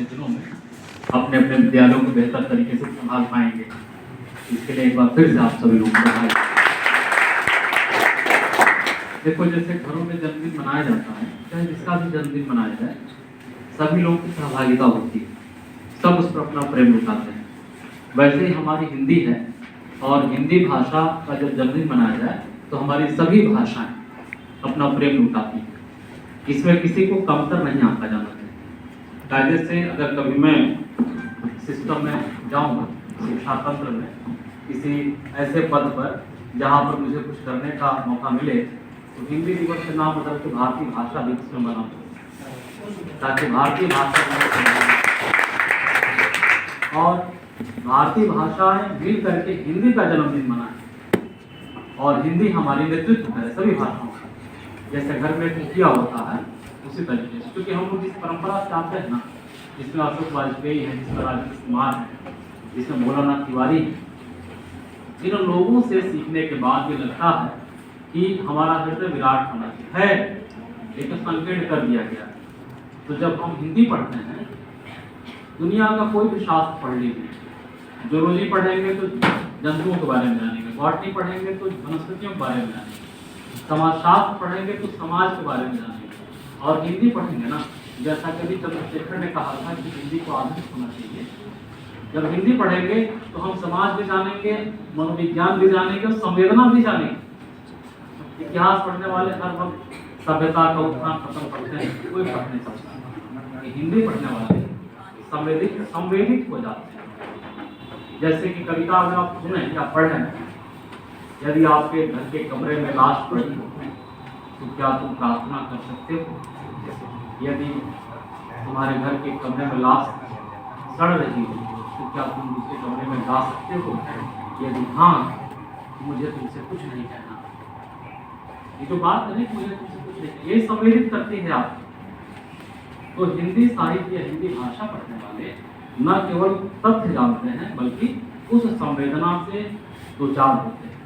वाले दिनों में अपने अपने विद्यालयों को बेहतर तरीके से संभाल पाएंगे। इसके लिए एक बार फिर से आप सभी लोग बधाई। देखो, जैसे घरों में जन्मदिन मनाया जाता है, चाहे जिसका भी जन्मदिन मनाया जाए, सभी लोगों की सहभागिता होती है, सब उस पर अपना प्रेम लुटाते हैं। वैसे ही हमारी हिंदी है, और हिंदी भाषा का जब जन्मदिन मनाया जाए तो हमारी सभी भाषाएं अपना प्रेम लुटाती हैं। इसमें किसी को कमतर नहीं आंका जाना चाहिए। कायदे से अगर कभी मैं सिस्टम में जाऊंगा, शिक्षा तंत्र में, किसी ऐसे पद पर जहां पर मुझे कुछ करने का मौका मिले, तो हिंदी दिवस के नाम बदल के भारतीय भाषा दिवस में मनाऊं, ताकि भारतीय भाषा और भारतीय भाषाएं मिल करके हिंदी का जन्मदिन मनाएं और हिंदी हमारी नेतृत्व करे सभी भाषाओं का। जैसे घर में मुखिया होता है, उसी तरीके से, क्योंकि हम लोग जिस परंपरा से आते हैं ना, जिसमें अशोक वाजपेयी है, जिसमें राजेश कुमार है, जिसमें मौलाना तिवारी है, इन लोगों से सीखने के बाद ये लगता है कि हमारा हृदय विराट होना है, लेकिन संकीर्ण कर दिया गया। तो जब हम हिंदी पढ़ते हैं, दुनिया का कोई भी शास्त्र पढ़ लीजिए, जूलॉजी पढ़ेंगे तो जंतुओं के बारे में जानेंगे, बॉटनी पढ़ेंगे तो वनस्पतियों के बारे में जानेंगे, समाजशास्त्र पढ़ेंगे तो समाज के बारे में जानेंगे, और हिंदी पढ़ेंगे ना, जैसा कभी चंद्रशेखर ने कहा था कि हिंदी को आधुनिक होना चाहिए। जब हिंदी पढ़ेंगे तो हम समाज भी जानेंगे, मनोविज्ञान भी जानेंगे और संवेदना भी जानेंगे। इतिहास पढ़ने वाले हर वक्त सभ्यता का उत्थान पतन पढ़ते हैं, कोई फर्क नहीं पड़ता। हिंदी पढ़ने वाले संवेदित हो जाते हैं। जैसे कि कविता अगर आप सुने या पढ़ें, यदि आपके घर के कमरे में लाश पड़ी हो तो क्या तुम प्रार्थना कर सकते हो? यदि तुम्हारे घर के कमरे में लाश सड़ रही हो तो क्या तुम दूसरे कमरे में जा सकते हो? यदि हाँ, तो मुझे तुमसे कुछ नहीं कहना। ये जो बात है कि मुझे तुमसे कुछ नहीं, ये संवेदित करती है आप। तो हिंदी साहित्य, हिंदी भाषा पढ़ने वाले न केवल तथ्य जानते हैं, बल्कि उस संवेदना से दो चार होते हैं,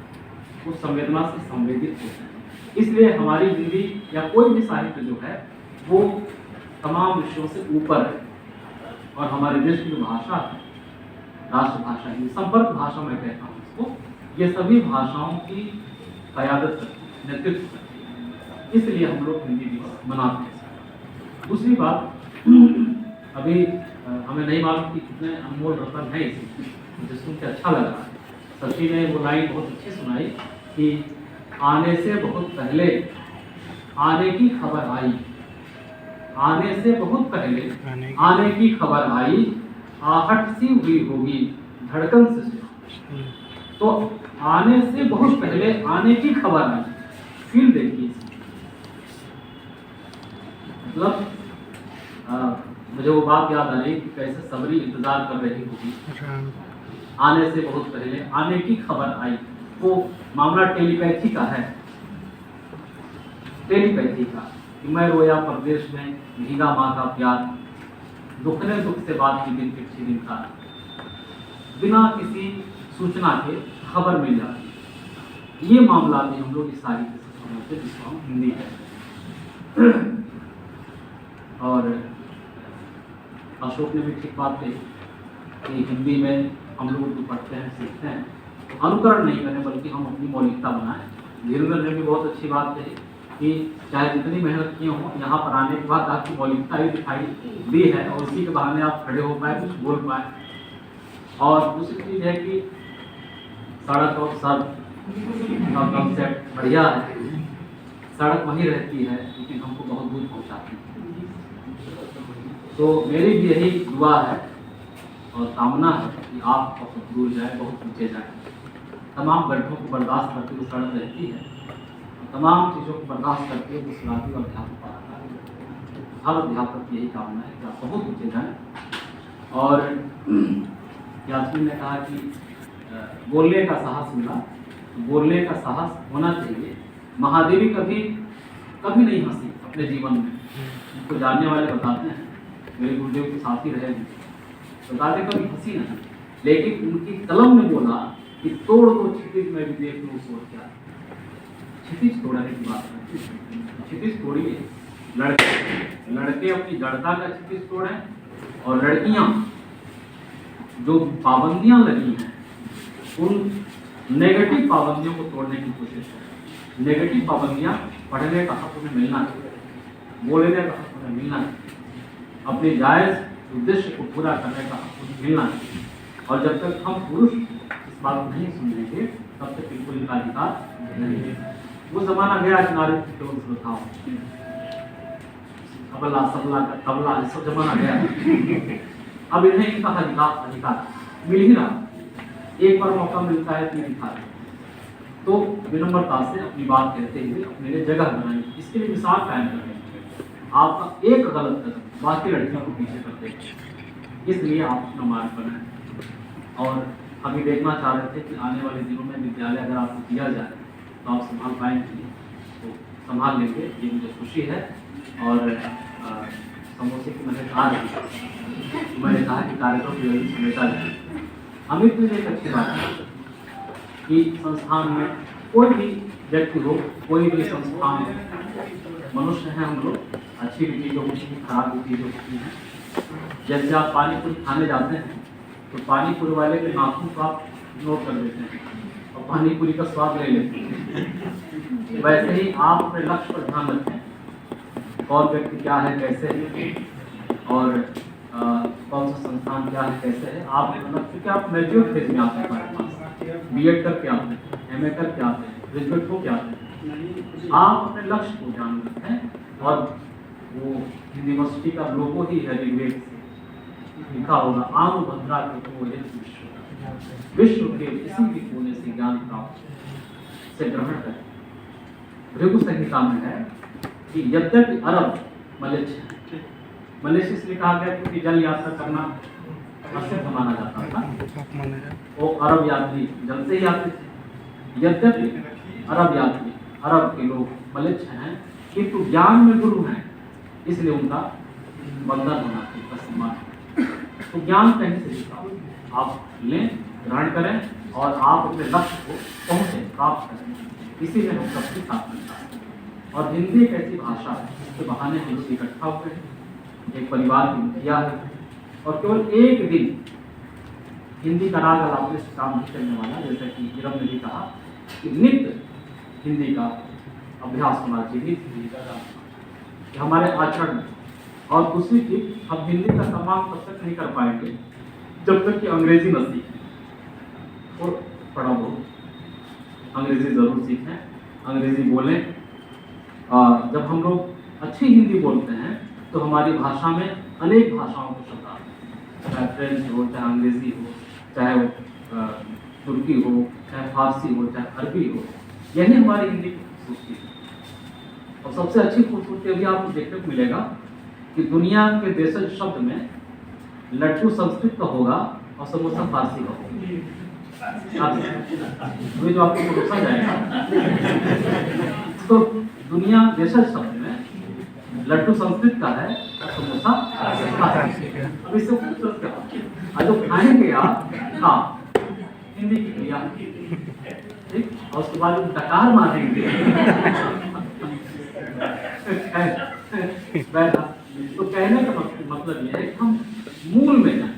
उस संवेदना से संवेदित होते हैं। इसलिए हमारी हिंदी या कोई भी साहित्य जो है वो तमाम विषयों से ऊपर है। और हमारे देश की जो भाषा है, राष्ट्रभाषा हिंदी, संपर्क भाषा मैं कहता हूँ इसको, ये सभी भाषाओं की क़यादत करती है, नेतृत्व करती है। इसलिए हम लोग हिंदी दिवस मनाते हैं। दूसरी बात, अभी हमें नहीं मालूम कि कितने अनमोल रतन है इसमें, मुझे सुन के अच्छा लग रहा है। सची ने वो लाइन बहुत अच्छी सुनाई कि आने से बहुत पहले आने की खबर आई, आने से बहुत पहले आने की खबर आई, आहट सी हुई होगी धड़कन से सुना। तो आने से बहुत पहले आने की खबर आई, फिर देखिए, मतलब मुझे वो बात याद आ रही कि कैसे सबरी इंतजार कर रही होगी, आने से बहुत पहले आने की खबर आई। वो मामला टेलीपैथी का है, टेलीपैथी का, कि मैं रोया परदेश में भीगा माँ का प्यार, दुख ने दुख से बात की दिन पिछली दिन का, बिना किसी सूचना के खबर मिल जाती। ये मामला भी हम लोग इस साहित्य से समझते, जिसको हम हिंदी कहते हैं। और अशोक ने भी ठीक बात कही कि हिंदी में हम लोग जो पढ़ते हैं, सीखते हैं, अनुकरण नहीं करें, बल्कि हम अपनी मौलिकता बनाएं। धीरेन्द्र ने भी बहुत अच्छी बात कही कि चाहे जितनी मेहनत किए हों, यहाँ पर आने के बाद आपकी मौलिकता ही दिखाई दी है, और उसी के बहाने आप खड़े हो पाए, कुछ बोल पाए। और दूसरी चीज़ है कि सड़क और सर का कॉन्सेप्ट बढ़िया है। सड़क वहीं रहती है, लेकिन हमको बहुत दूर पहुँचाती है। तो मेरी भी यही दुआ है और कामना है कि आप बहुत दूर जाए, बहुत नीचे जाए। तमाम गड्ढों को बर्दाश्त करते हुए सड़क रहती है, तमाम चीज़ों को बर्दाश्त करते हुए गुजराती और अध्यापक आता है। हर अध्यापक की यही कामना है कि आप बहुत नीचे जाएँ। और यास्मीन ने कहा कि बोलने का साहस मिला, तो बोलने का साहस होना चाहिए। महादेवी कभी कभी नहीं हंसी अपने जीवन में, उनको जानने वाले बताते हैं, मेरे गुरुदेव के साथी रहे, बताते कभी हंसी नहीं, लेकिन उनकी कलम ने बोला कि तोड़ दो क्षितिज में भी देख लो सोच क्या। क्षितिज तोड़ने की बात है, क्षितिज तोड़िए। लड़के अपनी जड़ता का क्षितिज तोड़ें, और लड़कियां जो पाबंदियां लगी हैं उन नेगेटिव पाबंदियों को तोड़ने की कोशिश है। नेगेटिव पाबंदियां, पढ़ने का हक उन्हें मिलना चाहिए, बोलने का हक उन्हें मिलना चाहिए, अपने जायज उद्देश्य को पूरा करने का हक उन्हें मिलना चाहिए। और जब तक हम पुरुष इस बात को नहीं समझेंगे तब तक बिल्कुल इनका अधिकार नहीं है। वो जमाना गया कि नारी की केवल श्रोताओं, अबला सबला तबला ये सब जमाना गया। अब इन्हें इनका अधिकार मिल ही रहा, एक बार मौका मिलता है तो दिखा। तो विनम्रता से अपनी बात कहते हुए अपने लिए जगह बनाएं, इसके लिए मिसाल कायम करें। आपका एक गलत कदम बाकी लड़कियों को पीछे कर देगा, इसलिए आप अपना मार्ग बनाएं। और अभी देखना चाह रहे थे कि आने वाले दिनों में विद्यालय अगर आपको दिया जाए तो आप संभाल पाएंगे, तो संभाल लेंगे, ये मुझे खुशी है। और समोसे की मैंने कहा मैंने कहा कि कार्यक्रम की वजह समेटा जाए। अमित में एक अच्छी बात है कि संस्थान में कोई भी व्यक्ति हो, कोई भी संस्थान मनुष्य हैं हम लोग, अच्छी भी चीज़ों होती हैं, खराब भी चीज़ें होती हैं। जैसे आप पानी पूरी खाने जाते हैं तो पानी पूरी वाले के नाखून को आप नोट कर देते हैं और पानी पूरी का स्वाद ले लेते हैं। वैसे ही आप अपने लक्ष्य पर ध्यान रखें, कौन व्यक्ति क्या है, कैसे है, और कौन सा संस्थान क्या है, कैसे है। आप क्योंकि आप मैच्योर फेज में आते हैं, हमारे पास बीएड करके आते हैं, एमए करके आते हैं, ग्रेजुएट होके आते हैं। आप अपने लक्ष्य को ध्यान रखें। और वो यूनिवर्सिटी का लोगो ही है, ऋग्वेद से लिखा होगा, आम भद्रा के विश्व के किसी भी कोने से ज्ञान प्राप्त से ग्रहण करें। भृगु संहिता में है कि यद्यपि अरब मलेशिया इसलिए कहा गया क्योंकि जल यात्रा करना अशुद्ध माना जाता था। वो अरब यात्री जल से ही आते थे। यद्यपि अरब यात्री, अरब के लोग मलेच्छ हैं, किंतु ज्ञान में गुरु हैं, इसलिए उनका वंदन होना चाहिए, उनका सम्मान। तो ज्ञान कहीं से सीखा, आप लें, ग्रहण करें और आप अपने लक्ष्य को पहुँचे, प्राप्त करें। इसी में हम सबकी साथ मिलता है। और हिंदी एक ऐसी भाषा है जिसके बहाने हम लोग इकट्ठा होते हैं, एक परिवार की मुखिया है। और केवल एक दिन हिंदी का राग अलापने से काम नहीं करने वाला, जैसा कि इरम ने भी कहा कि नित्य हिंदी का अभ्यास होना चाहिए, नित्य हिंदी का काम हमारे आचरण में। और दूसरी चीज, हम हिंदी का सम्मान तब तक नहीं कर पाएंगे जब तक कि अंग्रेजी न सीखें। और पढ़ा बहुत अंग्रेजी जरूर सीखें, अंग्रेजी बोलें। जब हम लोग अच्छी हिंदी बोलते हैं तो हमारी भाषा में अनेक भाषाओं को शब्द आते हैं, चाहे फ्रेंच हो, चाहे अंग्रेजी हो, चाहे वो तुर्की हो, चाहे फारसी हो, चाहे अरबी हो। यही हमारी हिंदी की खूबसूरती है। और सबसे अच्छी खूबसूरती अभी आपको देखने को मिलेगा कि दुनिया के देशज शब्द में लड्डू संस्कृत का होगा और समोसा फारसी का होगा। जो आपको परोसा जाएगा तो दुनिया देशज शब्द में लड्डू संस्कृत का है और समोसा फारसी। अब इससे खूबसूरत क्या, जो खाएंगे आप हिंदी की क्रिया, ठीक, और उसके बाद डकार मारेंगे तो कहने का मतलब ये है कि हम मूल में जाएं।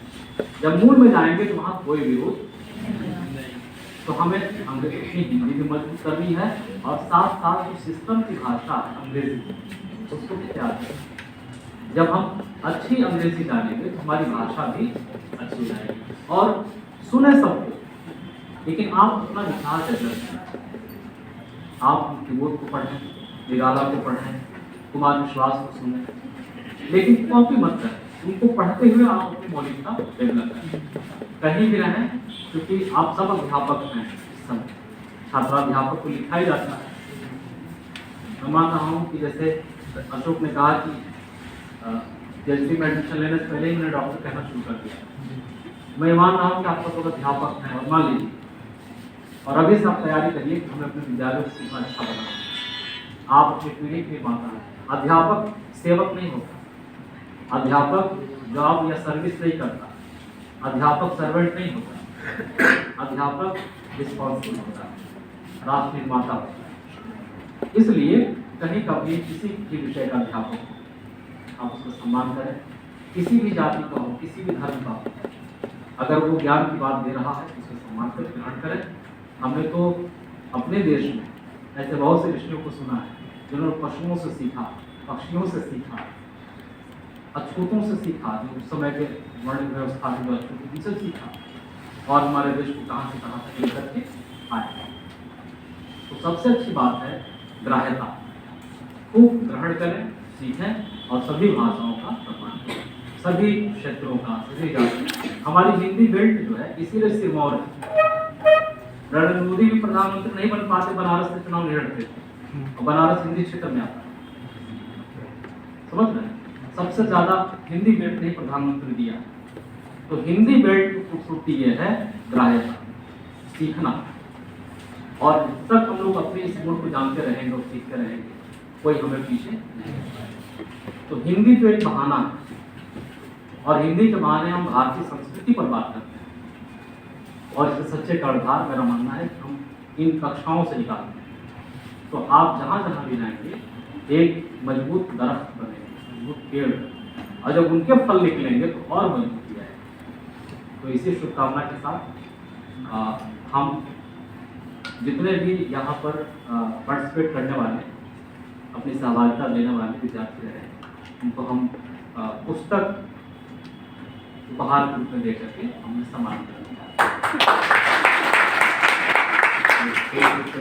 जब मूल में जाएंगे तो वहाँ कोई विरोध नहीं। तो हमें अंग्रेजी हिंदी भी मजबूत करनी है और साथ साथ जो सिस्टम की भाषा है अंग्रेजी, उसको भी त्याग करें। जब हम अच्छी अंग्रेजी जानेंगे तो हमारी भाषा भी अच्छी जाएगी। और सुने सबको, लेकिन आप अपना विचार कर, आप कीबोर्ड को पढ़ें, निराला को पढ़ें, कुमार विश्वास को सुने, लेकिन कॉपी मत करें। उनको पढ़ते हुए आप अपनी मौलिकता डेवलप करें, कहीं भी रहें, क्योंकि आप सब अध्यापक हैं। इस समय छात्राध्यापक को लिखा ही जाता है। मैं मान रहा हूँ कि जैसे अशोक ने कहा कि PhD में एडमिशन लेने से पहले ही मैंने डॉक्टर कहना शुरू कर दिया। मैं मान रहा हूँ कि आप सब लोग अध्यापक हैं, और मान लीजिए और अभी से आप तैयारी करिए कि हमें अपने विद्यालय को सीखना अच्छा बनाना। आप अपनी पीढ़ी के लिए मानना है। अध्यापक सेवक नहीं होता, अध्यापक जॉब या सर्विस नहीं करता, अध्यापक सर्वेंट नहीं होता, अध्यापक रिस्पॉन्सिबल होता है, राष्ट्र निर्माता होता है। इसलिए कहीं कभी किसी भी विषय का अध्यापक आप उसका सम्मान करें, किसी भी जाति का हो, किसी भी धर्म का हो, अगर वो ज्ञान की बात दे रहा है तो उसे सम्मान कर ग्रहण करें। हमने तो अपने देश में ऐसे बहुत से ऋषियों को सुना है जिन्होंने पशुओं से सीखा, पक्षियों से सीखा, अछूतों से सीखा, जो उस समय के वर्ण व्यवस्था के जो अछूत उनसे सीखा, और हमारे देश को कहाँ से कहाँ तक लेकर के आए। तो सबसे अच्छी बात है ग्राह्यता, खूब ग्रहण करें, सीखें और सभी भाषाओं का सम्मान करें, सभी क्षेत्रों का, सभी जाति। हमारी हिंदी बेल्ट जो है इसीलिए सिरमौर है। नरेंद्र मोदी भी प्रधानमंत्री नहीं बन पाते, बनारस से चुनाव नहीं लड़ते, और बनारस हिंदी क्षेत्र में आता है, समझ रहे हैं? सबसे ज्यादा हिंदी बेल्ट ने प्रधानमंत्री दिया। तो हिंदी बेल्ट की खूबसूरती ये है ग्राह्यता, सीखना, और जब तक हम लोग अपने इस गुण को जानते रहेंगे और सीखते रहेंगे, कोई हमें पीछे नहीं। तो हिंदी तो एक बहाना है, और हिंदी के बहाने हम भारतीय संस्कृति पर बात करते हैं, और इसके सच्चे कर्णधार मेरा मानना है कि हम इन कक्षाओं से निकालते हैं। तो आप जहाँ जहाँ भी जाएंगे एक मजबूत दरख्त बनेंगे, मजबूत पेड़, और जब उनके फल निकलेंगे तो और मजबूती आएगी। तो इसी शुभकामना के साथ हम जितने भी यहाँ पर पार्टिसिपेट करने वाले, अपनी सहभागिता देने वाले विद्यार्थी रहे, उनको हम पुस्तक उपहार के रूप में दे करके हमने सम्मान किया।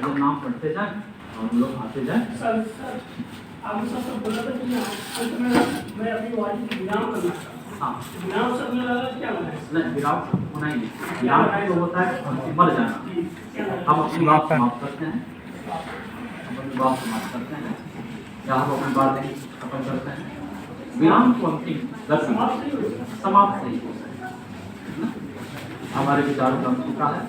तो नाम पढ़ते जाए और लोग आते जाए। सर आप सबसे बोला था कि मैं अपनी वाणी की विराम करना चाहता हूँ। हाँ, विराम सब में लगा क्या होना है? नहीं, विराम होना ही नहीं। विराम तो होता है मर जाना। हम अपनी बात समाप्त करते हैं, या हम अपनी बात नहीं खत्म करते हैं। विराम तो अंतिम समाप्त नहीं हो सकता। हमारे विचारों का चुका है।